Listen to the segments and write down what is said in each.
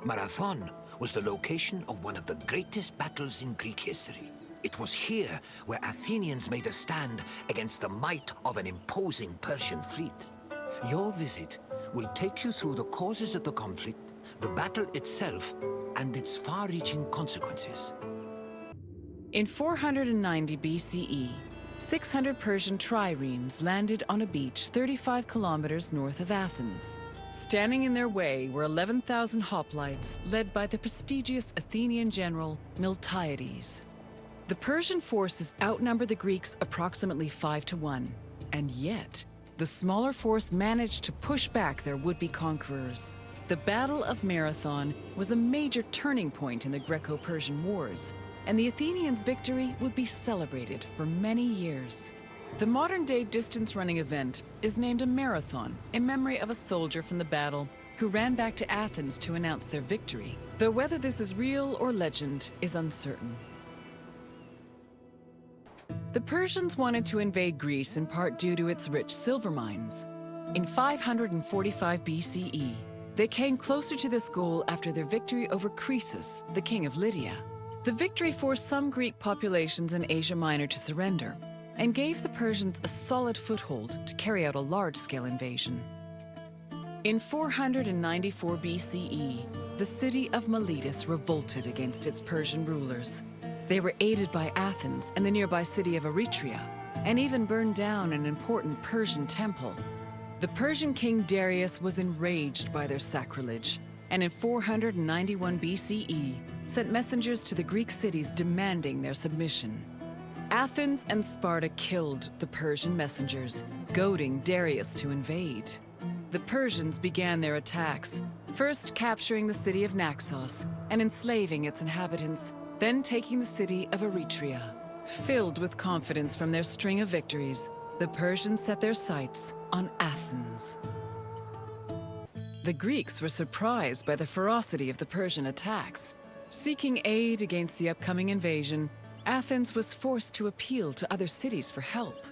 Marathon was the location of one of the greatest battles in Greek history. It was here where Athenians made a stand against the might of an imposing Persian fleet. Your visit will take you through the causes of the conflict, the battle itself, and its far-reaching consequences. In 490 BCE, 600 Persian triremes landed on a beach 35 kilometers north of Athens. Standing in their way were 11,000 hoplites led by the prestigious Athenian general Miltiades. The Persian forces outnumbered the Greeks approximately 5-1, and yet the smaller force managed to push back their would-be conquerors. The Battle of Marathon was a major turning point in the Greco-Persian Wars, and the Athenians' victory would be celebrated for many years. The modern-day distance-running event is named a marathon in memory of a soldier from the battle who ran back to Athens to announce their victory, though whether this is real or legend is uncertain. The Persians wanted to invade Greece in part due to its rich silver mines. In 545 BCE, they came closer to this goal after their victory over Croesus, the king of Lydia. The victory forced some Greek populations in Asia Minor to surrender and gave the Persians a solid foothold to carry out a large-scale invasion. In 494 BCE, the city of Miletus revolted against its Persian rulers. They were aided by Athens and the nearby city of Eretria, and even burned down an important Persian temple. The Persian King Darius was enraged by their sacrilege, and in 491 BCE, sent messengers to the Greek cities demanding their submission. Athens and Sparta killed the Persian messengers, goading Darius to invade. The Persians began their attacks, first capturing the city of Naxos and enslaving its inhabitants, then taking the city of Eretria. Filled with confidence from their string of victories, the Persians set their sights on Athens. The Greeks were surprised by the ferocity of the Persian attacks. Seeking aid against the upcoming invasion, Athens was forced to appeal to other cities for help.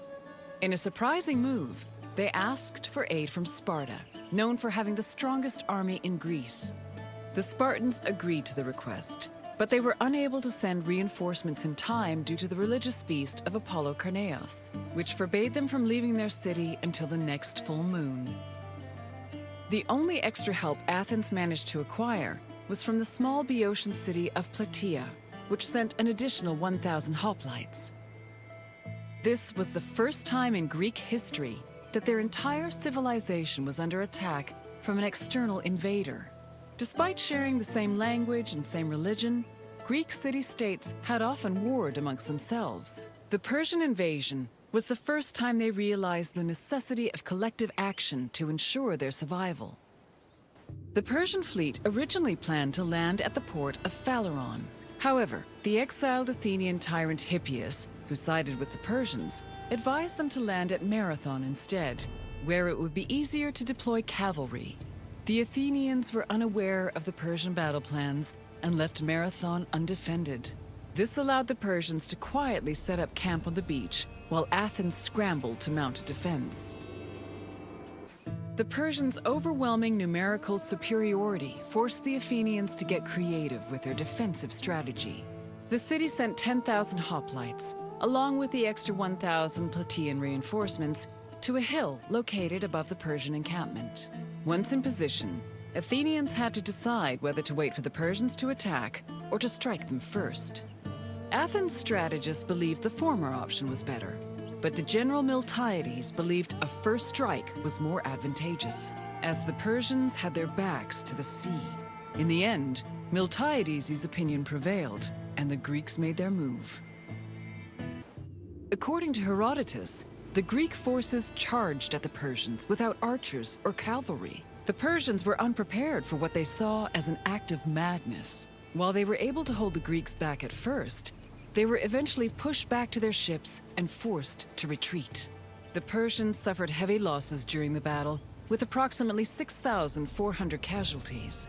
In a surprising move, they asked for aid from Sparta, known for having the strongest army in Greece. The Spartans agreed to the request, but they were unable to send reinforcements in time due to the religious feast of Apollo Karneos, which forbade them from leaving their city until the next full moon. The only extra help Athens managed to acquire was from the small Boeotian city of Plataea, which sent an additional 1,000 hoplites. This was the first time in Greek history that their entire civilization was under attack from an external invader. Despite sharing the same language and same religion, Greek city-states had often warred amongst themselves. The Persian invasion was the first time they realized the necessity of collective action to ensure their survival. The Persian fleet originally planned to land at the port of Phaleron. However, the exiled Athenian tyrant Hippias, who sided with the Persians, advised them to land at Marathon instead, where it would be easier to deploy cavalry. The Athenians were unaware of the Persian battle plans and left Marathon undefended. This allowed the Persians to quietly set up camp on the beach, while Athens scrambled to mount a defense. The Persians' overwhelming numerical superiority forced the Athenians to get creative with their defensive strategy. The city sent 10,000 hoplites, along with the extra 1,000 Plataean reinforcements, to a hill located above the Persian encampment. Once in position, Athenians had to decide whether to wait for the Persians to attack or to strike them first. Athens' strategists believed the former option was better, but the general Miltiades believed a first strike was more advantageous, as the Persians had their backs to the sea. In the end, Miltiades' opinion prevailed, and the Greeks made their move. According to Herodotus, the Greek forces charged at the Persians without archers or cavalry. The Persians were unprepared for what they saw as an act of madness. While they were able to hold the Greeks back at first, they were eventually pushed back to their ships and forced to retreat. The Persians suffered heavy losses during the battle, with approximately 6,400 casualties.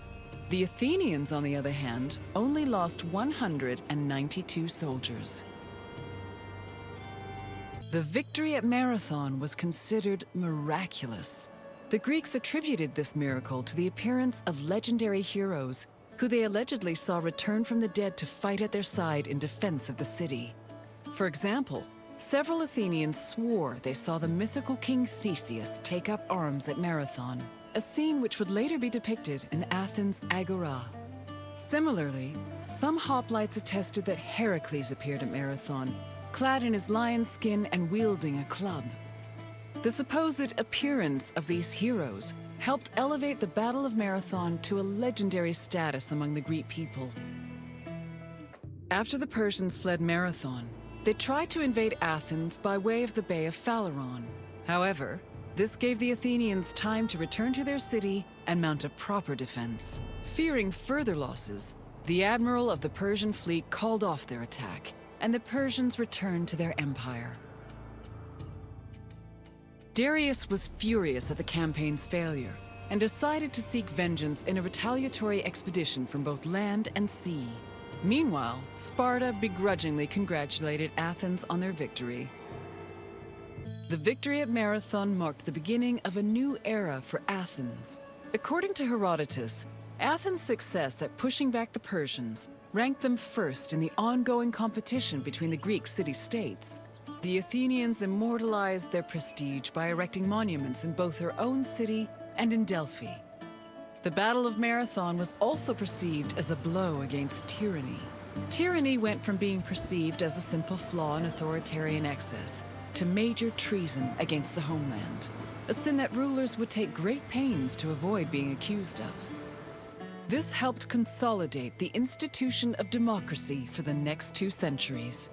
The Athenians, on the other hand, only lost 192 soldiers. The victory at Marathon was considered miraculous. The Greeks attributed this miracle to the appearance of legendary heroes who they allegedly saw return from the dead to fight at their side in defense of the city. For example, several Athenians swore they saw the mythical king Theseus take up arms at Marathon, a scene which would later be depicted in Athens' Agora. Similarly, some hoplites attested that Heracles appeared at Marathon, clad in his lion skin and wielding a club. The supposed appearance of these heroes helped elevate the Battle of Marathon to a legendary status among the Greek people. After the Persians fled Marathon, they tried to invade Athens by way of the Bay of Phaleron. However, this gave the Athenians time to return to their city and mount a proper defense. Fearing further losses, the admiral of the Persian fleet called off their attack, and the Persians returned to their empire. Darius was furious at the campaign's failure and decided to seek vengeance in a retaliatory expedition from both land and sea. Meanwhile, Sparta begrudgingly congratulated Athens on their victory. The victory at Marathon marked the beginning of a new era for Athens. According to Herodotus, Athens' success at pushing back the Persians ranked them first in the ongoing competition between the Greek city-states. The Athenians immortalized their prestige by erecting monuments in both their own city and in Delphi. The Battle of Marathon was also perceived as a blow against tyranny. Tyranny went from being perceived as a simple flaw in authoritarian excess to major treason against the homeland, a sin that rulers would take great pains to avoid being accused of. This helped consolidate the institution of democracy for the next 2 centuries.